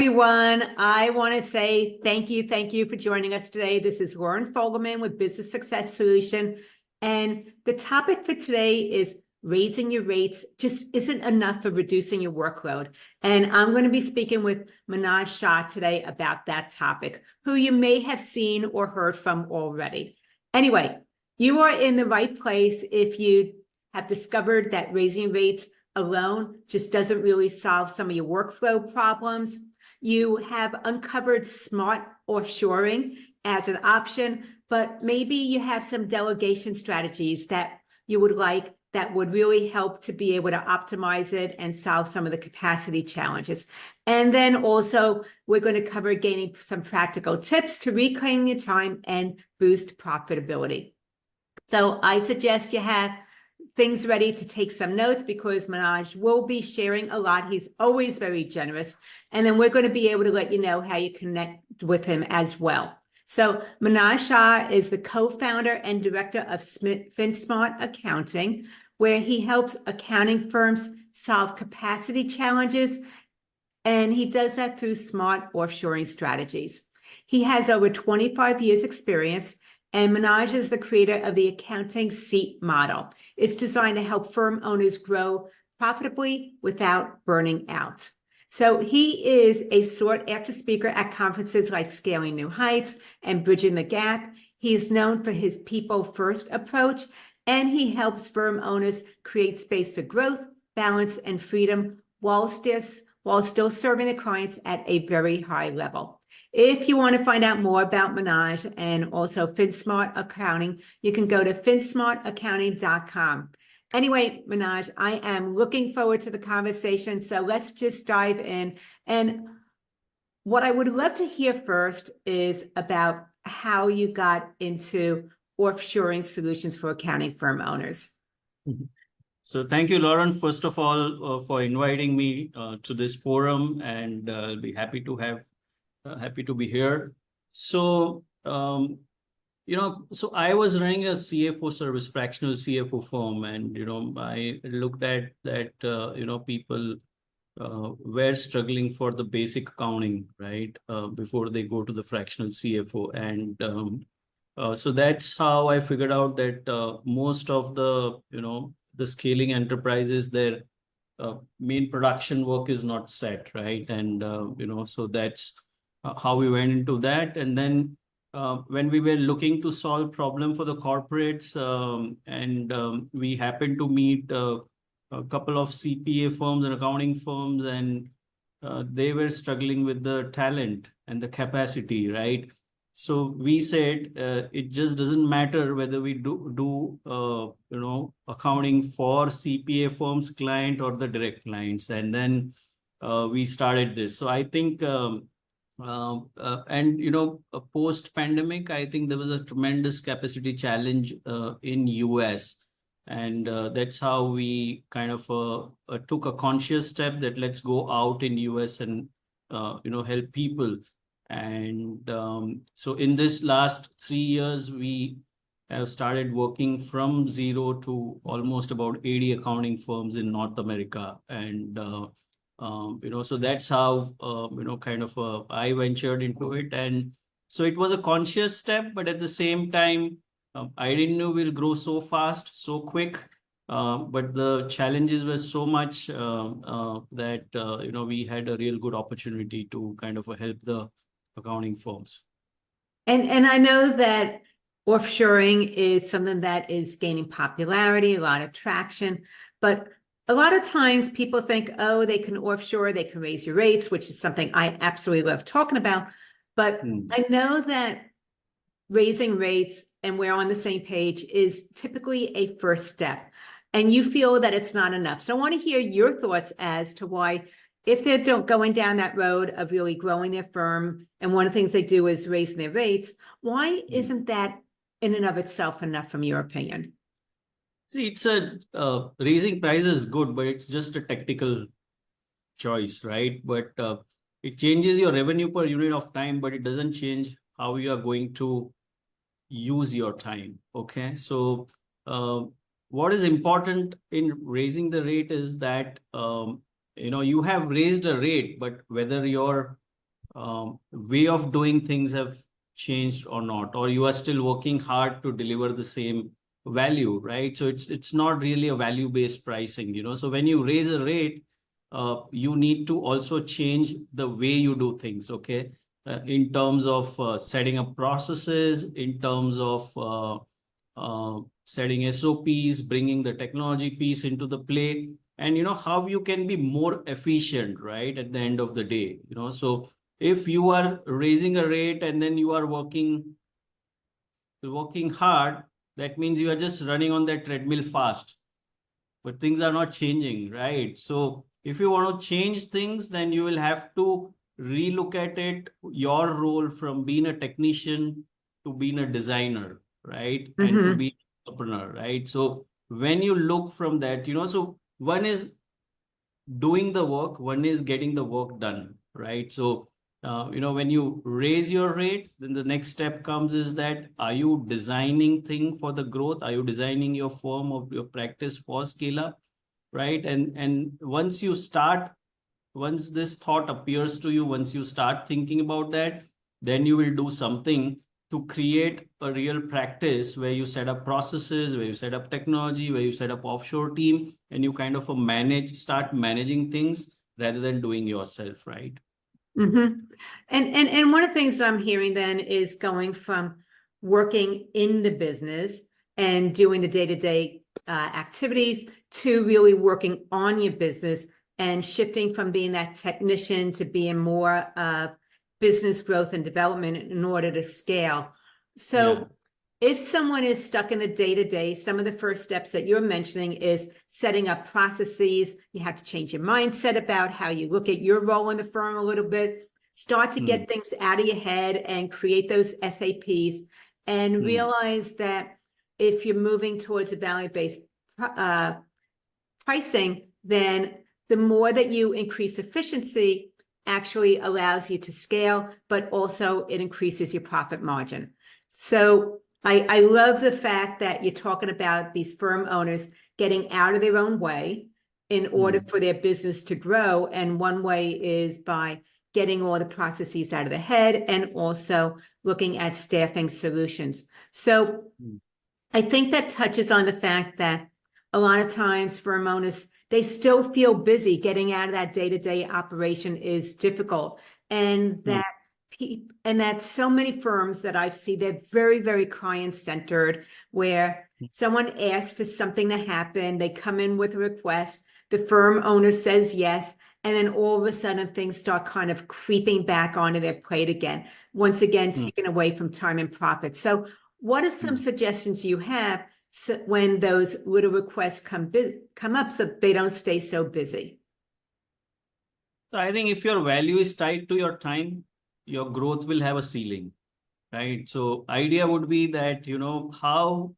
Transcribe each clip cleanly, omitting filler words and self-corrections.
Everyone, I want to say thank you for joining us today. This is Lauren Fogelman with Business Success Solution, and the topic for today is raising your rates just isn't enough for reducing your workload. And I'm going to be speaking with Maanoj Shah today about that topic, who you may have seen or heard from already. Anyway, you are in the right place if you have discovered that raising rates alone just doesn't really solve some of your workflow problems. You have uncovered smart offshoring as an option, but maybe you have some delegation strategies that you would like that would really help to be able to optimize it and solve some of the capacity challenges. And then also, we're going to cover gaining some practical tips to reclaim your time and boost profitability. So I suggest you have things ready to take some notes because Maanoj will be sharing a lot. He's always very generous. And then we're going to be able to let you know how you connect with him as well. So Maanoj Shah is the co-founder and director of Finsmart Accounting, where he helps accounting firms solve capacity challenges. And he does that through smart offshoring strategies. He has over 25 years experience, and Maanoj is the creator of the accounting seat model. It's designed to help firm owners grow profitably without burning out. So he is a sought-after speaker at conferences like Scaling New Heights and Bridging the Gap. He's known for his people-first approach, and he helps firm owners create space for growth, balance, and freedom while still serving the clients at a very high level. If you want to find out more about Maanoj and also Finsmart Accounting, you can go to finsmartaccounting.com. Anyway, Maanoj, I am looking forward to the conversation, so let's just dive in. And what I would love to hear first is about how you got into offshoring solutions for accounting firm owners. So thank you, Lauren, first of all, for inviting me to this forum, and I'll be happy to be here. So, so I was running a CFO service, fractional CFO firm, and, I looked at that, people were struggling for the basic accounting, right, before they go to the fractional CFO. And so that's how I figured out that most of the scaling enterprises, their main production work is not set, right? And, so that's how we went into that. And then when we were looking to solve problem for the corporates, we happened to meet a couple of CPA firms and accounting firms, and they were struggling with the talent and the capacity, right? So we said it just doesn't matter whether we do accounting for CPA firms client or the direct clients, and then we started this. So I think post pandemic, I think there was a tremendous capacity challenge in US, and that's how we kind of took a conscious step that let's go out in US and help people. And so in this last 3 years, we have started working from zero to almost about 80 accounting firms in North America. And, so that's how, I ventured into it. And so it was a conscious step, but at the same time, I didn't know we'll grow so fast, so quick. But the challenges were so much that, we had a real good opportunity to kind of help the accounting firms. And I know that offshoring is something that is gaining popularity, a lot of traction, but a lot of times people think, oh, they can offshore, they can raise your rates, which is something I absolutely love talking about. But I know that raising rates, and we're on the same page, is typically a first step. And you feel that it's not enough. So I want to hear your thoughts as to why, if they're going down that road of really growing their firm, and one of the things they do is raising their rates, why isn't that in and of itself enough from your opinion? See, it's raising prices is good, but it's just a tactical choice, right? But it changes your revenue per unit of time, but it doesn't change how you are going to use your time. Okay, so what is important in raising the rate is that you have raised a rate, but whether your way of doing things have changed or not, or you are still working hard to deliver the same value, right? So it's not really a value-based pricing, you know. So when you raise a rate, you need to also change the way you do things, okay? In terms of setting up processes, in terms of setting SOPs, bringing the technology piece into the play, and you know how you can be more efficient, right? At the end of the day, you know, so if you are raising a rate and then you are working hard, that means you are just running on that treadmill fast, but things are not changing, right? So if you want to change things, then you will have to relook at it, your role from being a technician to being a designer, right? And to Mm-hmm. be an entrepreneur, right? So when you look from that, you know, so one is doing the work, one is getting the work done, right? So you know, when you raise your rate, then the next step comes is that, are you designing thing for the growth? Are you designing your firm or your practice for scale up, right? And once you start, once this thought appears to you, once you start thinking about that, then you will do something to create a real practice where you set up processes, where you set up technology, where you set up offshore team, and you kind of start managing things rather than doing yourself, right? Mm-hmm. And one of the things I'm hearing then is going from working in the business and doing the day-to-day activities to really working on your business and shifting from being that technician to being more of business growth and development in order to scale. So Yeah. if someone is stuck in the day-to-day, some of the first steps that you're mentioning is setting up processes. You have to change your mindset about how you look at your role in the firm a little bit, start to get things out of your head and create those SAPs, and realize that if you're moving towards a value-based pricing, then the more that you increase efficiency actually allows you to scale, but also it increases your profit margin. So I love the fact that you're talking about these firm owners getting out of their own way in order for their business to grow. And one way is by getting all the processes out of the head and also looking at staffing solutions. So I think that touches on the fact that a lot of times firm owners, they still feel busy. Getting out of that day-to-day operation is difficult. And that so many firms that I've seen, they're very, very client-centered, where someone asks for something to happen, they come in with a request, the firm owner says yes, and then all of a sudden things start kind of creeping back onto their plate again, once again taken away from time and profit. So what are some suggestions you have when those little requests come up so they don't stay so busy? So I think if your value is tied to your time, your growth will have a ceiling, right? So idea would be that, you know, how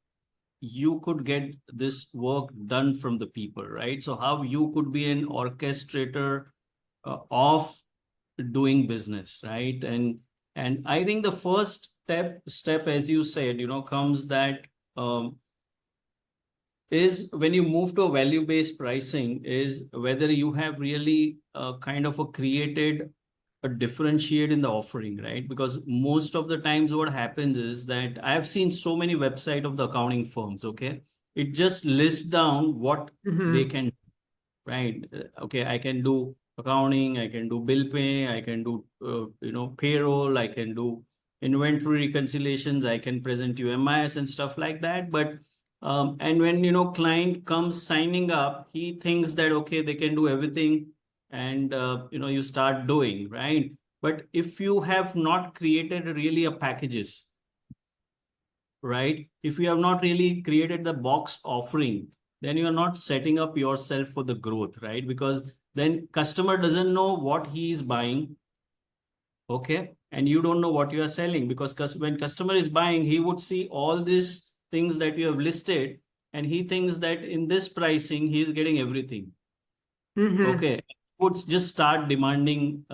you could get this work done from the people, right? So how you could be an orchestrator of doing business, right? And I think the first step, as you said, you know, comes that is when you move to a value-based pricing, is whether you have really kind of created a differentiate in the offering, right? Because most of the times what happens is that I have seen so many website of the accounting firms, okay? It just lists down what they can, right? Okay, I can do accounting, I can do bill pay, I can do, you know, payroll, I can do inventory reconciliations, I can present you MIS and stuff like that. But and when, you know, client comes signing up, he thinks that, okay, they can do everything, and you know, you start doing, right? But if you have not created really a packages, right? If you have not really created the box offering, then you are not setting up yourself for the growth, right? Because then customer doesn't know what he is buying, okay? And you don't know what you are selling, because when customer is buying, he would see all these things that you have listed, and he thinks that in this pricing, he is getting everything. Okay, would just start demanding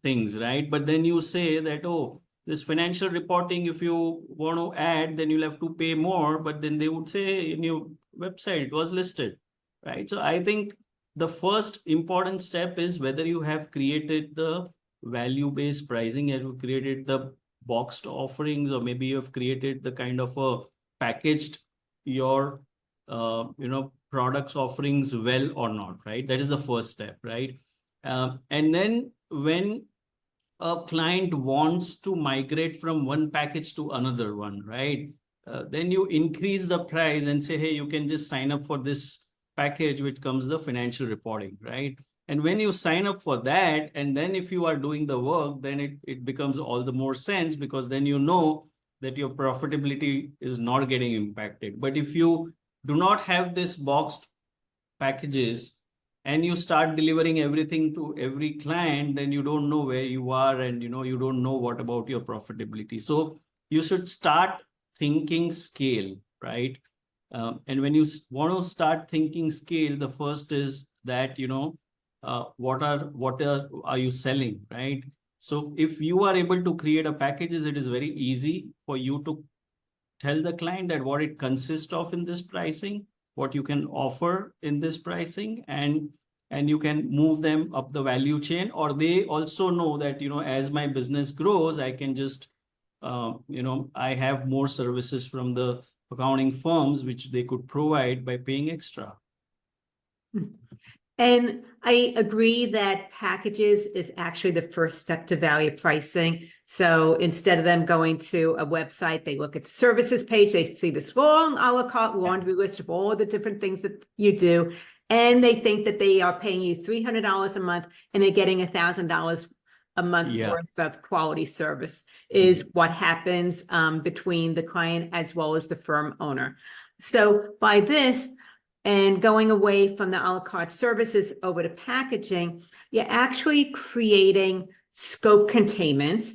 things, right? But then you say that, oh, this financial reporting, if you want to add, then you'll have to pay more. But then they would say in your website, it was listed, right? So I think the first important step is whether you have created the value-based pricing, and you created the boxed offerings, or maybe you have created the kind of a packaged your products offerings well or not, right? That is the first step, right? And then when a client wants to migrate from one package to another one, right? Then you increase the price and say, hey, you can just sign up for this package, which comes the financial reporting, right? And when you sign up for that, and then if you are doing the work, then it becomes all the more sense, because then you know that your profitability is not getting impacted. But if you do not have this boxed packages and you start delivering everything to every client, then you don't know where you are, and you don't know what about your profitability. So you should start thinking scale, right? And when you want to start thinking scale, the first is that what are you selling, right? So if you are able to create a packages, it is very easy for you to tell the client that what it consists of in this pricing, what you can offer in this pricing, and you can move them up the value chain. Or they also know that as my business grows, I can just I have more services from the accounting firms which they could provide by paying extra. And I agree that packages is actually the first step to value pricing. So instead of them going to a website, they look at the services page, they see this long a la carte laundry list of all the different things that you do. And they think that they are paying you $300 a month and they're getting $1,000 a month worth of quality service is what happens between the client as well as the firm owner. So by this, and going away from the a la carte services over to packaging, you're actually creating scope containment.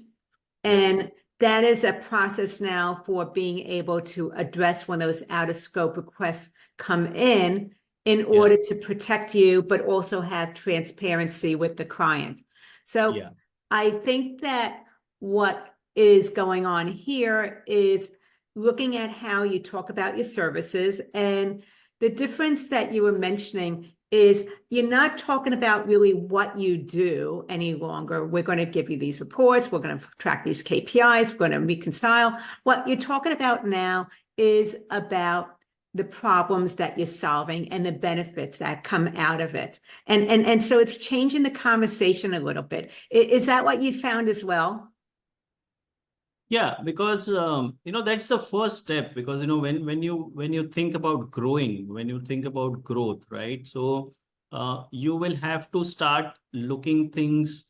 And that is a process now for being able to address when those out of scope requests come in order to protect you, but also have transparency with the client. So I think that what is going on here is looking at how you talk about your services. And the difference that you were mentioning is you're not talking about really what you do any longer. We're going to give you these reports. We're going to track these KPIs. We're going to reconcile. What you're talking about now is about the problems that you're solving and the benefits that come out of it. And so it's changing the conversation a little bit. Is that what you found as well? Yeah, because that's the first step, because when you think about growing, when you think about growth, right? So you will have to start looking things,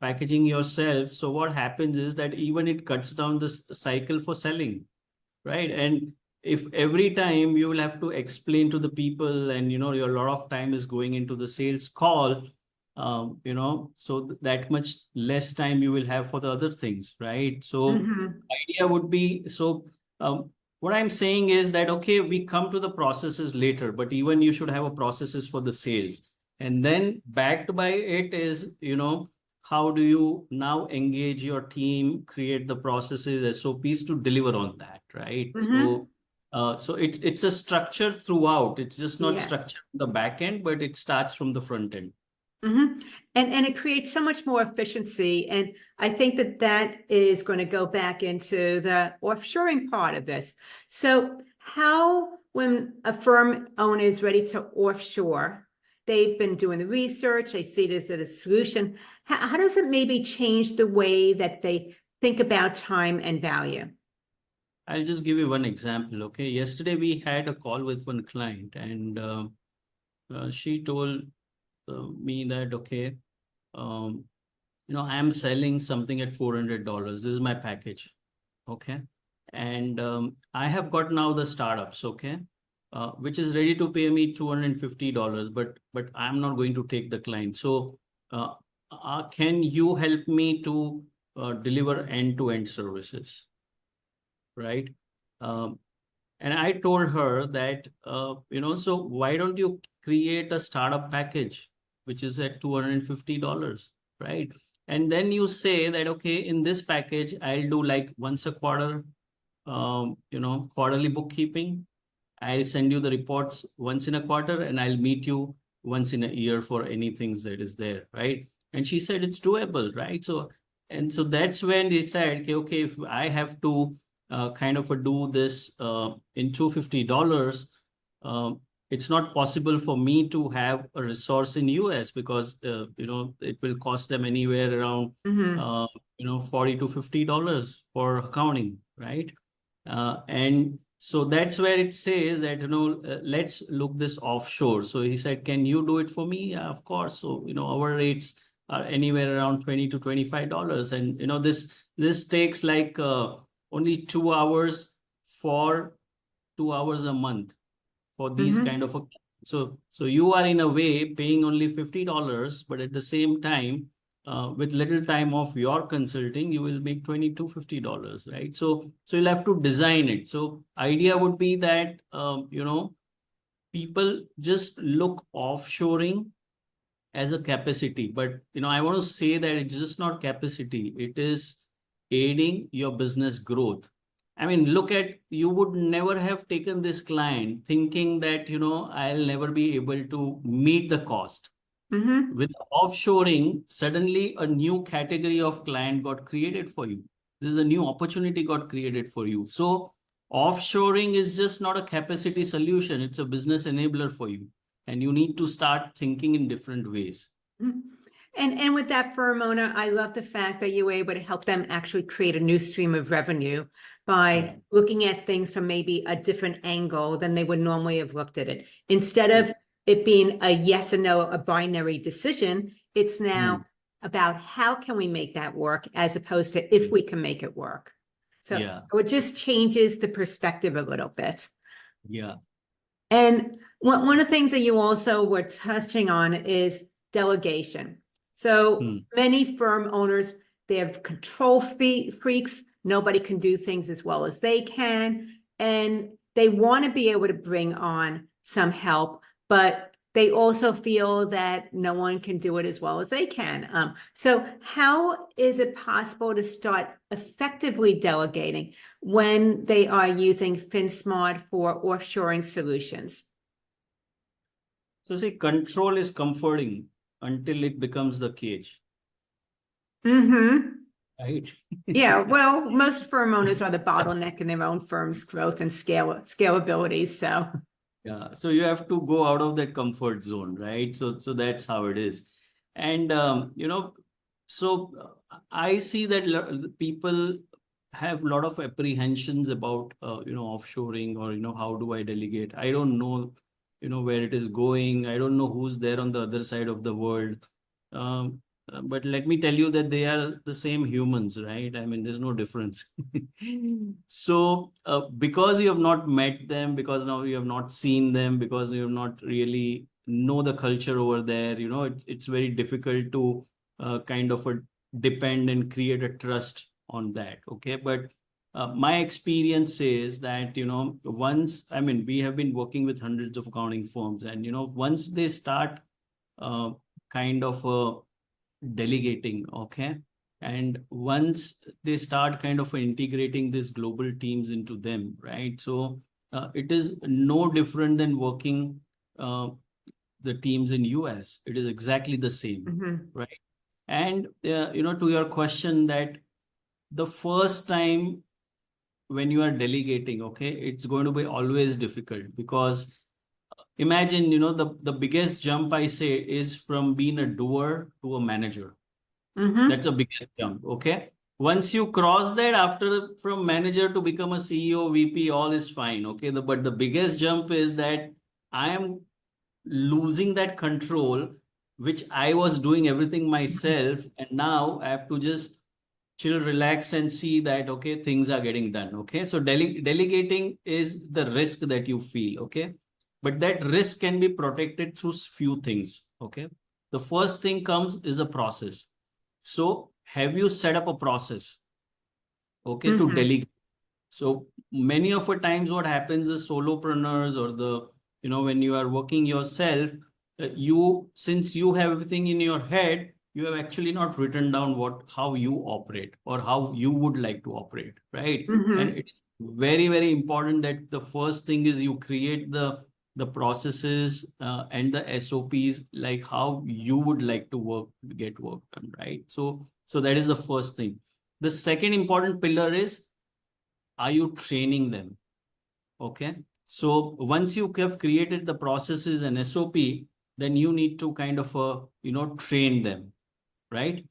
packaging yourself. So what happens is that even it cuts down the cycle for selling, right? And if every time you will have to explain to the people, and your lot of time is going into the sales call, so that much less time you will have for the other things, right? So idea would be, so what I'm saying is that, okay, we come to the processes later, but even you should have a processes for the sales. And then backed by it is, how do you now engage your team, create the processes, SOPs to deliver on that, right? So it's a structure throughout. It's just not structure in the back end, but it starts from the front end. And it creates so much more efficiency. And I think that is going to go back into the offshoring part of this. So how, when a firm owner is ready to offshore, they've been doing the research, they see this as a solution. How does it maybe change the way that they think about time and value? I'll just give you one example. Okay. Yesterday we had a call with one client, and she told me that, okay, I'm selling something at $400. This is my package. Okay. And I have got now the startups, okay, which is ready to pay me $250, but I'm not going to take the client. So can you help me to deliver end-to-end services? Right. And I told her that, so why don't you create a startup package, which is at $250, right? And then you say that, okay, in this package, I'll do like once a quarter, quarterly bookkeeping. I'll send you the reports once in a quarter, and I'll meet you once in a year for any things that is there, right? And she said it's doable, right? So that's when they said, okay, if I have to kind of do this in $250, it's not possible for me to have a resource in US because it will cost them anywhere around Mhm. $40 to $50 for accounting, right? And so that's where it says that let's look this offshore. So he said, can you do it for me? Yeah, of course. So our rates are anywhere around $20 to $25, and this takes like only 2 hours for 2 hours a month for these kind Mhm. of so you are in a way paying only $50, but at the same time, with little time of your consulting, you will make $20 to $50, right? So you'll have to design it. So idea would be that people just look offshoring as a capacity, but I want to say that it's just not capacity, it is aiding your business growth. I mean, look at, you would never have taken this client thinking that I'll never be able to meet the cost. Mhm. With offshoring, suddenly a new category of client got created for you. This is a new opportunity got created for you. So offshoring is just not a capacity solution, it's a business enabler for you. And you need to start thinking in different ways. Mhm. And with that firm owner, I love the fact that you were able to help them actually create a new stream of revenue by Yeah. looking at things from maybe a different angle than they would normally have looked at it. Instead of it being a yes or no, a binary decision, it's now about how can we make that work as opposed to if we can make it work. So, Yeah. so it just changes the perspective a little bit. Yeah. And one of the things that you also were touching on is delegation. So many firm owners, they have control freaks. Nobody can do things as well as they can. And they want to be able to bring on some help, but they also feel that no one can do it as well as they can. So how is it possible to start effectively delegating when they are using Finsmart for offshoring solutions? So see, control is comforting until it becomes the cage, Mm-hmm. right? Yeah, well, most firm owners are the bottleneck in their own firm's growth and scalability. So, Yeah, so you have to go out of that comfort zone, right? So that's how it is. And so I see that people have a lot of apprehensions about offshoring, or how do I delegate? I don't know where it is going. I don't know who's there on the other side of the world. But let me tell you that they are the same humans, right? I mean, there's no difference. So because you have not met them, because now you have not seen them, because you have not really know the culture over there, it's very difficult to kind of depend and create a trust on that. Okay, but my experience is that once, I mean, we have been working with hundreds of accounting firms, and once they start uh, kind of delegating, okay, and once they start kind of integrating these global teams into them, right? So it is no different than working uh, the teams in US. It is exactly the same, right? And to your question, that the first time when you are delegating, okay, it's going to be always difficult, because imagine, the biggest jump I say is from being a doer to a manager. That's a biggest jump. Okay. Once you cross that, after from manager to become a CEO, VP, all is fine. Okay. But the biggest jump is that I am losing that control, which I was doing everything myself. And now I have to just chill, relax, and see that, okay, things are getting done. Okay. So delegating is the risk that you feel. Okay. But that risk can be protected through few things. Okay. The first thing comes is a process. So have you set up a process, okay, to delegate? So many of the times what happens is solopreneurs, or when you are working yourself, since you have everything in your head, you have actually not written down how you operate or how you would like to operate, right? And it's very, very important that the first thing is you create the the processes and the SOPs, like how you would like to get work done, right? So that is the first thing. The second important pillar is, are you training them? Okay. So once you have created the processes and SOP, then you need to kind of, train them, right?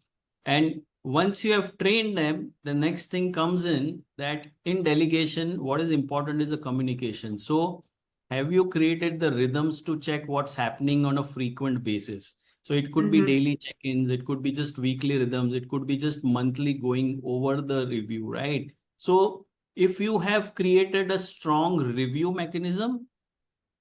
And once you have trained them, the next thing comes in that in delegation, what is important is the communication. So have you created the rhythms to check what's happening on a frequent basis? So it could be daily check-ins, it could be just weekly rhythms, it could be just monthly going over the review, right? So if you have created a strong review mechanism,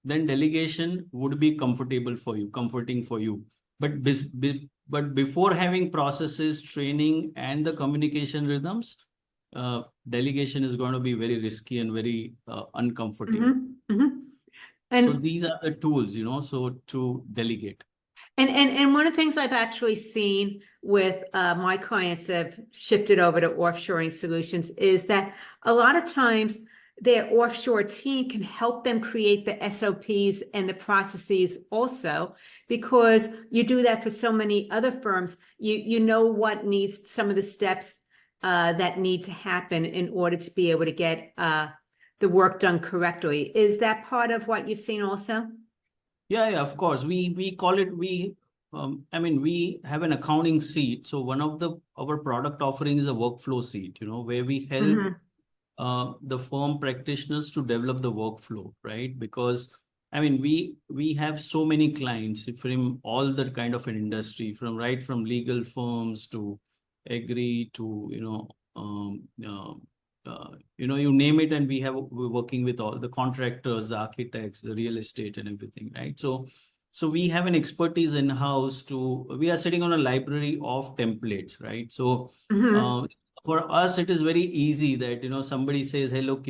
then delegation would be comforting for you. But before having processes, training, and the communication rhythms, delegation is going to be very risky and very uncomfortable. So And these are the tools, so to delegate. And one of the things I've actually seen with my clients that have shifted over to offshoring solutions is that a lot of times their offshore team can help them create the SOPs and the processes also, because you do that for so many other firms. You know what needs, some of the steps that need to happen in order to be able to get the work done correctly. Is that part of what you've seen also? Yeah, of course. We call it, we have an accounting seat. So one of our product offering is a workflow seat, where we help the firm practitioners to develop the workflow, right? Because we have so many clients from all the kind of an industry, from legal firms to agri to you name it, and we're working with all the contractors, the architects, the real estate, and everything, right? So we have an expertise in house. We are sitting on a library of templates, right? So for us, it is very easy that somebody says, hey, look,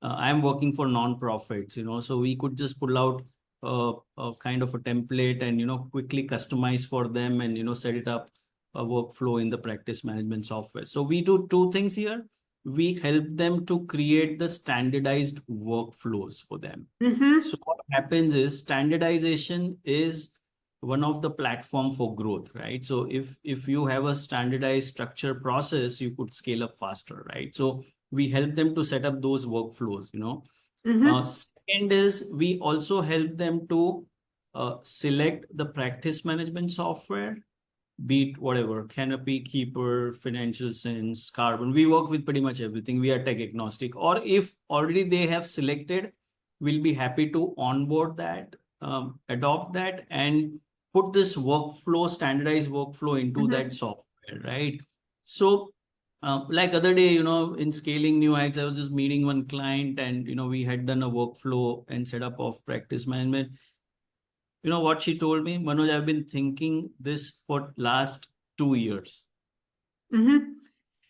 I'm working for non-profits, so we could just pull out a kind of a template and quickly customize for them and set it up a workflow in the practice management software. So we do two things here. We help them to create the standardized workflows for them. So what happens is, standardization is one of the platform for growth, right? So if you have a standardized structure process, you could scale up faster, right? So we help them to set up those workflows. Second is, we also help them to select the practice management software, be it whatever, Canopy, Keeper, Financial Sense, Carbon. We work with pretty much everything. We are tech agnostic. Or if already they have selected, we'll be happy to onboard that, adopt that, and put this workflow, standardized workflow into that software, right? So like other day, in scaling new acts, I was just meeting one client and, we had done a workflow and setup of practice management. You know what she told me? Maanoj, I've been thinking this for last 2 years. And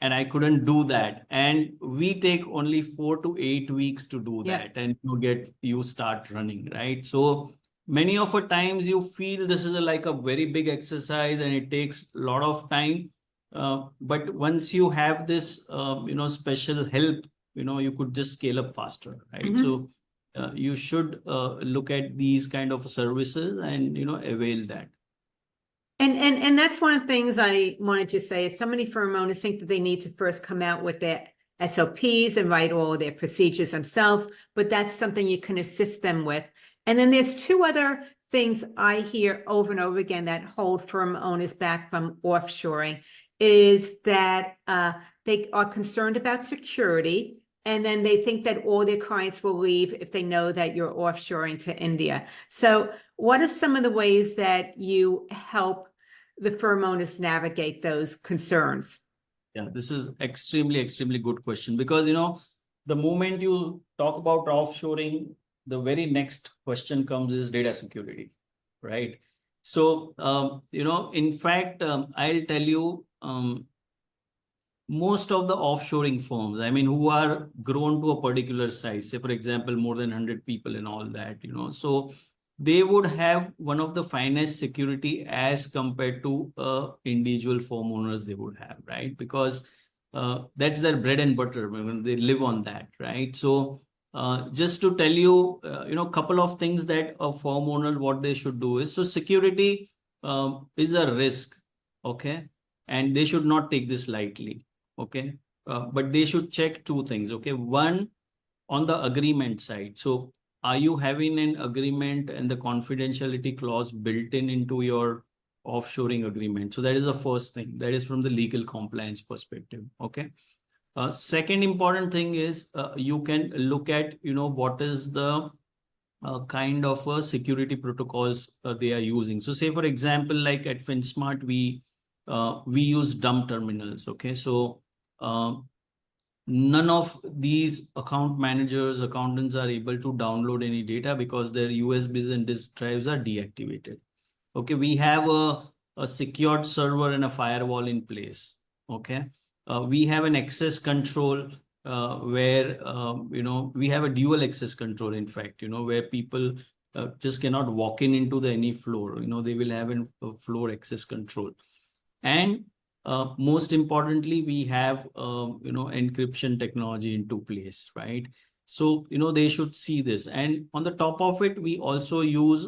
I couldn't do that. And we take only 4 to 8 weeks to do that. And you start running, right? So many of the times you feel this is like a very big exercise and it takes a lot of time. But once you have this, special help, you could just scale up faster, right? So you should look at these kind of services and avail that. And that's one of the things I wanted to say is, so many firm owners think that they need to first come out with their SOPs and write all their procedures themselves, but that's something you can assist them with. And then there's two other things I hear over and over again that hold firm owners back from offshoring, is that they are concerned about security. And then they think that all their clients will leave if they know that you're offshoring to India. So what are some of the ways that you help the firm owners navigate those concerns? Yeah, this is extremely, extremely good question, because, the moment you talk about offshoring, the very next question comes is data security, right? So, in fact, I'll tell you, most of the offshoring firms, who are grown to a particular size, say, for example, more than 100 people and all that, so they would have one of the finest security as compared to individual firm owners they would have, right? Because that's their bread and butter. They live on that, right? So just to tell you, couple of things that a firm owner, what they should do is, so security is a risk, okay? And they should not take this lightly, okay? But they should check two things, okay? One, on the agreement side. So are you having an agreement and the confidentiality clause built in into your offshoring agreement? So that is the first thing. That is from the legal compliance perspective, okay? Second important thing is you can look at, what is the kind of security protocols they are using. So say, for example, like at Finsmart, we use dump terminals, okay? So none of these account managers, accountants are able to download any data because their USBs and disk drives are deactivated. Okay, we have a secured server and a firewall in place. Okay, we have an access control where we have a dual access control. In fact, where people just cannot walk into the any floor. They will have a floor access control, and most importantly, we have encryption technology into place, right? So they should see this, and on the top of it, we also use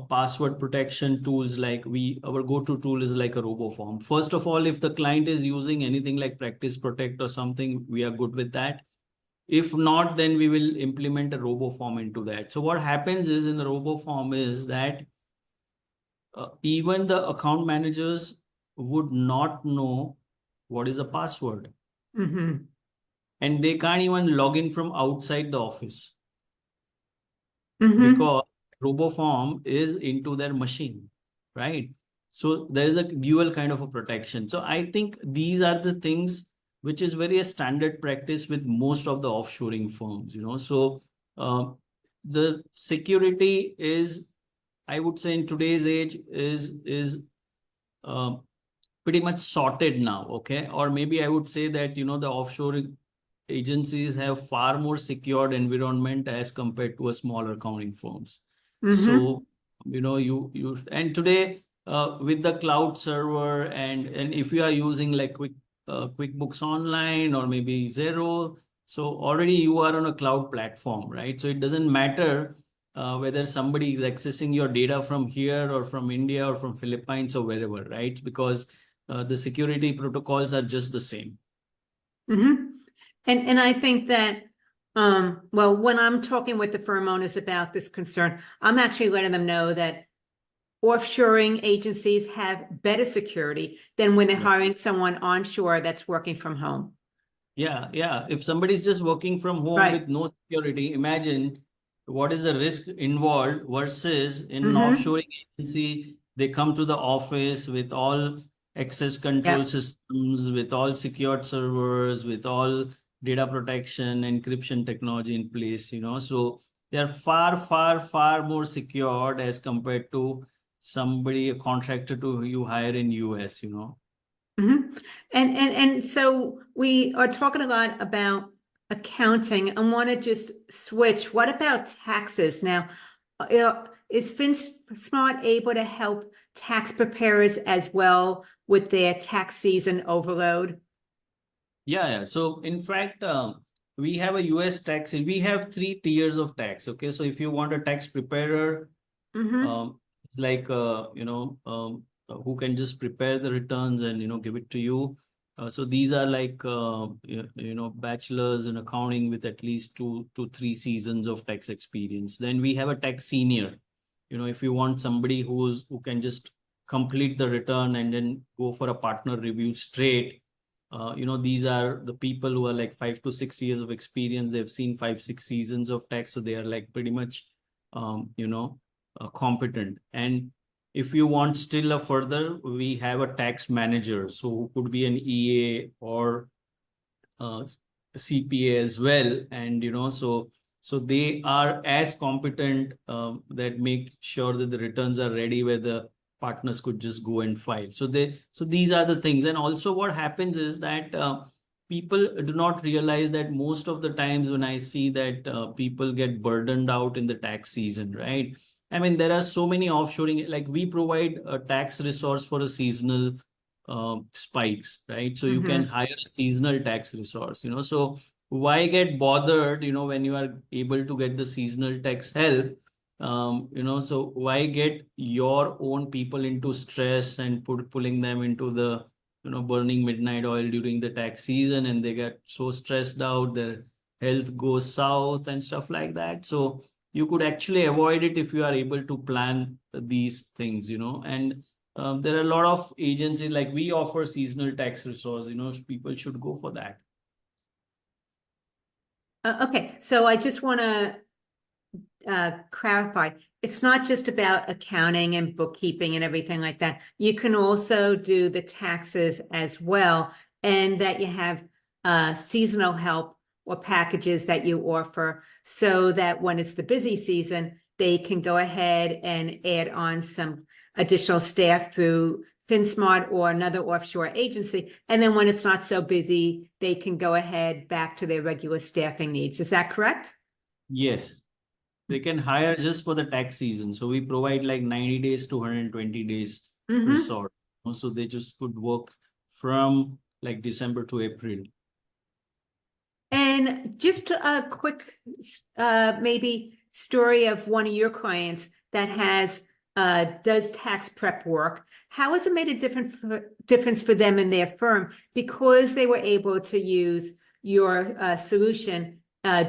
password protection tools. Like our go-to tool is like a RoboForm. First of all, if the client is using anything like Practice Protect or something, we are good with that. If not, then we will implement a RoboForm into that. So what happens is in the RoboForm is that even the account managers would not know what is the password. Mm-hmm. And they can't even log in from outside the office Mm-hmm. because RoboForm is into their machine, right? So there is a dual kind of a protection. So I think these are the things which is very a standard practice with most of the offshoring firms, So the security is, I would say, in today's age is pretty much sorted now, okay? Or maybe I would say that, the offshore agencies have far more secured environment as compared to a smaller accounting firms. Mm-hmm. So, and today with the cloud server and if you are using like QuickBooks Online or maybe Xero, so already you are on a cloud platform, right? So it doesn't matter whether somebody is accessing your data from here or from India or from Philippines or wherever, right? Because the security protocols are just the same. Mm-hmm. And I think that, well, when I'm talking with the firm owners about this concern, I'm actually letting them know that offshoring agencies have better security than when they're hiring someone onshore that's working from home. Yeah, yeah. If somebody is just working from home with no security, imagine what is the risk involved versus in an offshoring agency, they come to the office with all access control systems, with all secured servers, with all data protection, encryption technology in place, So they are far, far, far more secured as compared to somebody, a contractor to you hire in US, Mm-hmm. And so we are talking a lot about accounting and want to just switch. What about taxes? Now, is Finsmart able to help tax preparers as well with their tax season overload? Yeah. So in fact, we have a US tax. We have 3 tiers of tax. Okay. So if you want a tax preparer, like, who can just prepare the returns and, give it to you. So these are like, bachelors in accounting with at least 2 to 3 seasons of tax experience. Then we have a tax senior. If you want somebody who can just complete the return and then go for a partner review straight. These are the people who are like 5 to 6 years of experience. They've seen 5, 6 seasons of tax. So they are like pretty much, competent. And if you want still a further, we have a tax manager. So who could be an EA or CPA as well. And, so they are as competent that make sure that the returns are ready where the partners could just go and file. So these are the things. And also what happens is that people do not realize that most of the times when I see that people get burdened out in the tax season, right? I mean, there are so many offshoring, like we provide a tax resource for a seasonal spikes, right? So you can hire a seasonal tax resource, So why get bothered, when you are able to get the seasonal tax help? So why get your own people into stress and pulling them into the, burning midnight oil during the tax season, and they get so stressed out, their health goes south and stuff like that. So you could actually avoid it if you are able to plan these things, and there are a lot of agencies, like we offer seasonal tax resource, people should go for that. Okay, so I just want to clarify. It's not just about accounting and bookkeeping and everything like that. You can also do the taxes as well, and that you have seasonal help or packages that you offer so that when it's the busy season, they can go ahead and add on some additional staff through Finsmart or another offshore agency. And then when it's not so busy, they can go ahead back to their regular staffing needs. Is that correct? Yes, they can hire just for the tax season. So we provide like 90 days to 120 days resort. So they just could work from like December to April. And just a quick maybe story of one of your clients that does tax prep work. How has it made a difference for them in their firm because they were able to use your solution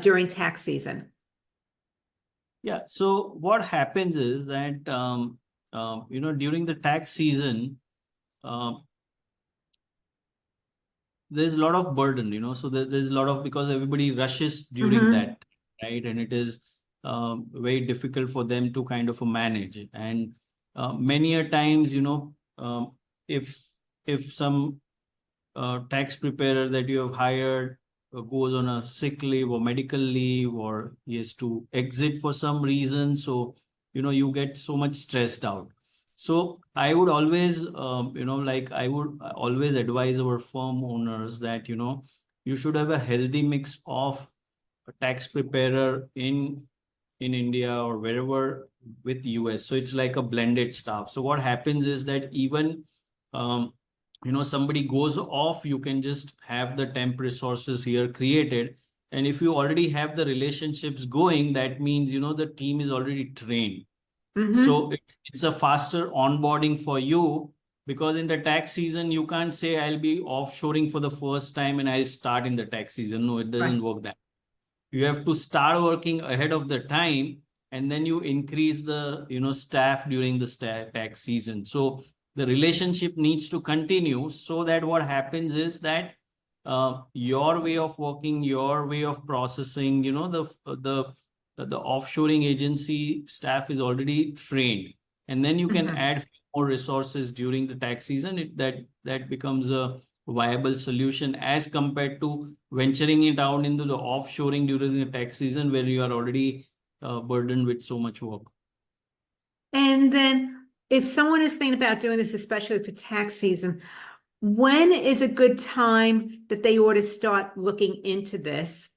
during tax season? Yeah. So what happens is that, during the tax season, there's a lot of burden, so there's a lot of, because everybody rushes during that, right? And it is very difficult for them to kind of manage it. And many a times, if some tax preparer that you have hired goes on a sick leave or medical leave, or he has to exit for some reason, so you get so much stressed out. So I would always I would always advise our firm owners that you should have a healthy mix of a tax preparer in India or wherever with US. So it's like a blended staff. So what happens is that even somebody goes off, you can just have the temp resources here created. And if you already have the relationships going, that means, the team is already trained. So it's a faster onboarding for you, because in the tax season, you can't say I'll be offshoring for the first time and I'll start in the tax season. No, it doesn't work that. You have to start working ahead of the time, and then you increase the staff during the tax season. So the relationship needs to continue, so that what happens is that your way of working, your way of processing, the offshoring agency staff is already trained, and then you can add more resources during the tax season. That becomes a viable solution as compared to venturing it out into the offshoring during the tax season, where you are already burdened with so much work. And then if someone is thinking about doing this, especially for tax season, when is a good time that they ought to start looking into this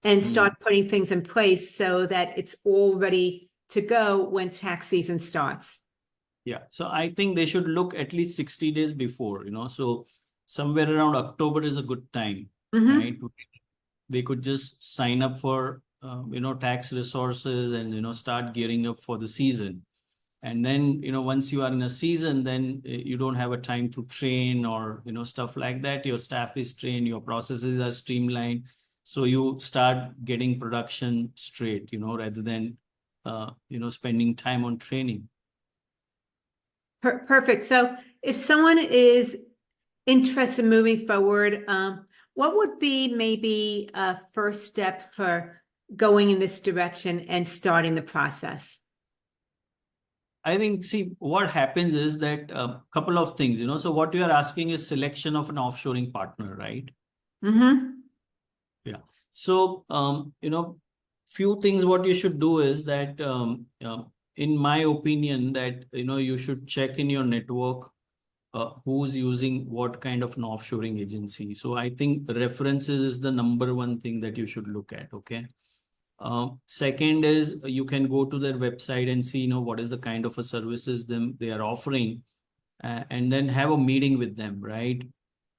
and start putting things in place so that it's all ready to go when tax season starts? Yeah. So I think they should look at least 60 days before, so somewhere around October is a good time, right? They could just sign up for, tax resources and, start gearing up for the season. And then, once you are in a season, then you don't have a time to train or, stuff like that. Your staff is trained, your processes are streamlined. So you start getting production straight, rather than, spending time on training. Perfect. So if someone is interested in moving forward, what would be maybe a first step for going in this direction and starting the process? I think, see, what happens is that a couple of things, so what you are asking is selection of an offshoring partner, right? Yeah. So, few things what you should do is that, in my opinion, that, you should check in your network who's using what kind of an offshoring agency. So I think references is the number one thing that you should look at. Okay. Second is you can go to their website and see, what is the kind of a services they are offering, and then have a meeting with them, right?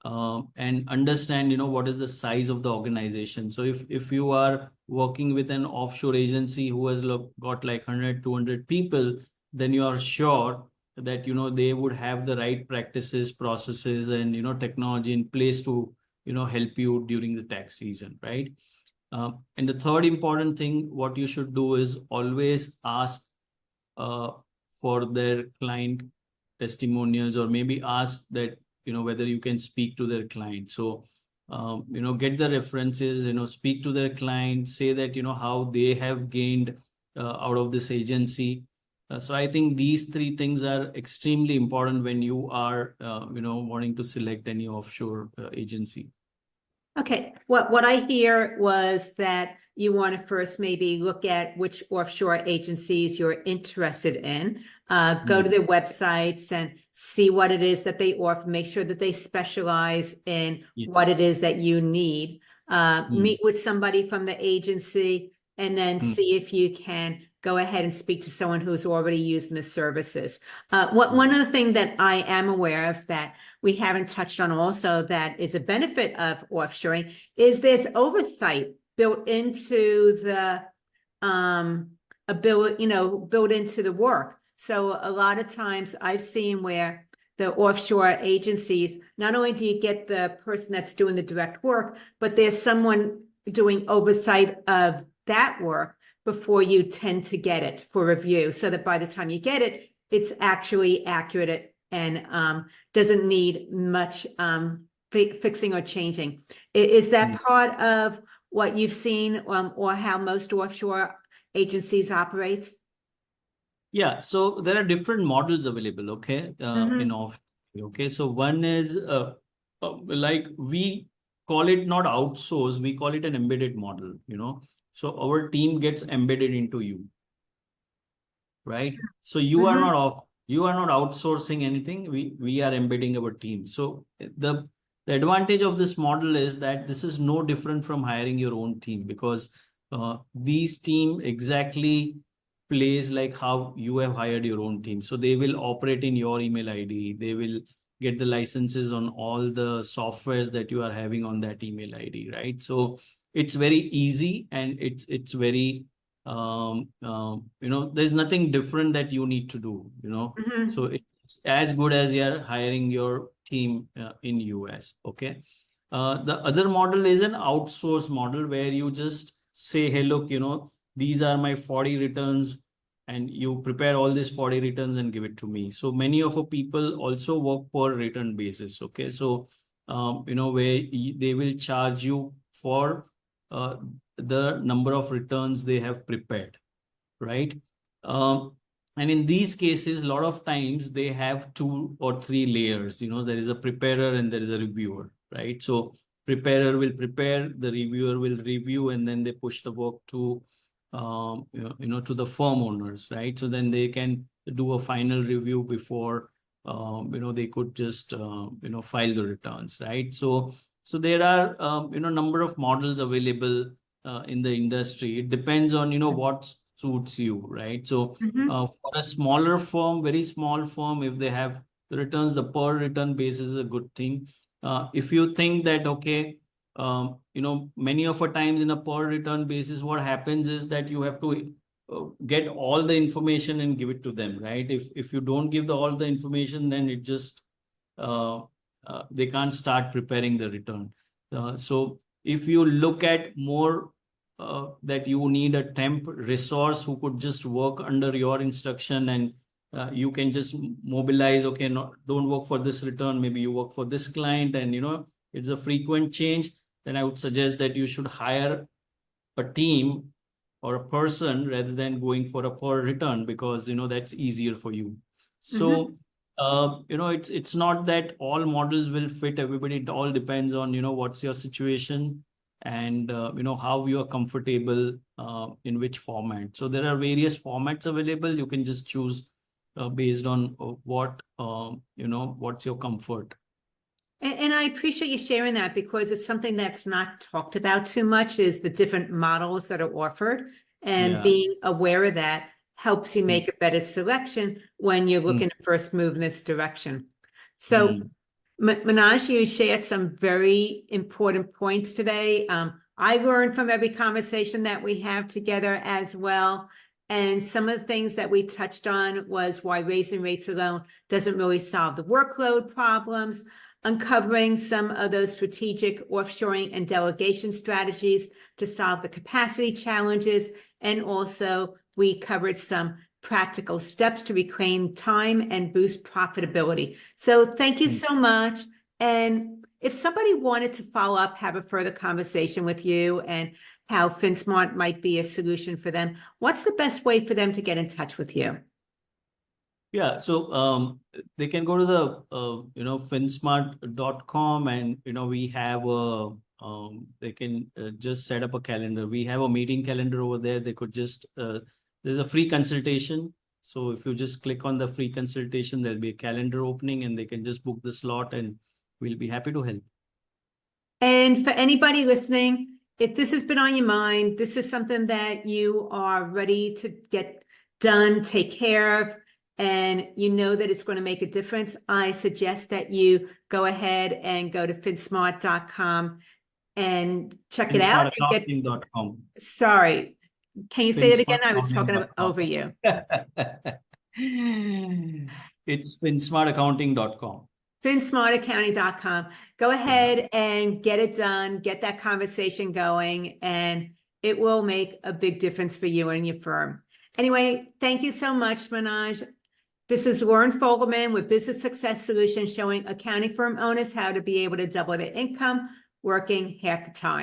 and understand, what is the size of the organization. So if you are working with an offshore agency who has got like 100, 200 people, then you are sure that, they would have the right practices, processes, and, technology in place to, help you during the tax season, right? And the third important thing, what you should do is always ask uh, for their client testimonials, or maybe ask that, whether you can speak to their client. So, get the references, speak to their client, say that, how they have gained out of this agency. So I think these three things are extremely important when you are, wanting to select any offshore agency. Okay, what I hear was that you want to first maybe look at which offshore agencies you're interested in, go to their websites and see what it is that they offer, make sure that they specialize in what it is that you need. Meet with somebody from the agency, and then see if you can go ahead and speak to someone who's already using the services. One other thing that I am aware of that we haven't touched on also that is a benefit of offshoring is there's oversight built into the ability, built into the work. So a lot of times I've seen where the offshore agencies, not only do you get the person that's doing the direct work, but there's someone doing oversight of that work before you tend to get it for review, so that by the time you get it, it's actually accurate and doesn't need much fixing or changing. Is that part of what you've seen, or how most offshore agencies operate? Yeah, so there are different models available, okay, in offshore. Okay, so one is like we call it not outsource, we call it an embedded model, So our team gets embedded into you, right? So you are not outsourcing anything. We are embedding our team. So the advantage of this model is that this is no different from hiring your own team, because these team exactly plays like how you have hired your own team. So they will operate in your email ID. They will get the licenses on all the softwares that you are having on that email ID, right? So it's very easy, and it's very there's nothing different that you need to do, so it's as good as you're hiring your team in US. Okay. The other model is an outsource model where you just say, hey, look, these are my 40 returns, and you prepare all these 40 returns and give it to me. So many of our people also work per return basis. Okay. So, where they will charge you for the number of returns they have prepared, right? And in these cases, a lot of times they have 2 or 3 layers. There is a preparer and there is a reviewer, right? So preparer will prepare, the reviewer will review, and then they push the work to to the firm owners, right? So then they can do a final review before they could just file the returns, right? So there are number of models available in the industry. It depends on what suits you, right? So for a smaller firm, very small firm, if they have the returns, the per return basis is a good thing. If you think that, okay, many of the times in a per return basis, what happens is that you have to get all the information and give it to them, right? If you don't give all the information, then it just they can't start preparing the return. So if you look at more that you need a temp resource who could just work under your instruction, and you can just mobilize, okay, don't work for this return, maybe you work for this client, and it's a frequent change, then I would suggest that you should hire a team or a person rather than going for a per return, because that's easier for you. So it's not that all models will fit everybody. It all depends on what's your situation, and how you are comfortable in which format. So there are various formats available. You can just choose based on what what's your comfort. And I appreciate you sharing that, because it's something that's not talked about too much, is the different models that are offered, and being aware of that helps you make a better selection when you're looking to first move in this direction. So Maanoj, you shared some very important points today. I learned from every conversation that we have together as well. And some of the things that we touched on was why raising rates alone doesn't really solve the workload problems, uncovering some of those strategic offshoring and delegation strategies to solve the capacity challenges. And also we covered some practical steps to reclaim time and boost profitability. So thank you so much. And if somebody wanted to follow up, have a further conversation with you and how Finsmart might be a solution for them, what's the best way for them to get in touch with you? Yeah, so they can go to the finsmart.com, and we have a they can just set up a calendar. We have a meeting calendar over there. They could just there's a free consultation. So if you just click on the free consultation, there'll be a calendar opening and they can just book the slot and we'll be happy to help. And for anybody listening, if this has been on your mind, this is something that you are ready to get done, take care of, and you know that it's going to make a difference, I suggest that you go ahead and go to finsmart.com and check it out. Finsmartaccounting.com. Sorry, can you say it again? I was talking over you. It's finsmartaccounting.com. Finsmartaccounting.com. Go ahead and get it done, get that conversation going, and it will make a big difference for you and your firm. Anyway, thank you so much, Maanoj. This is Lauren Fogelman with Business Success Solutions, showing accounting firm owners how to be able to double their income working half the time.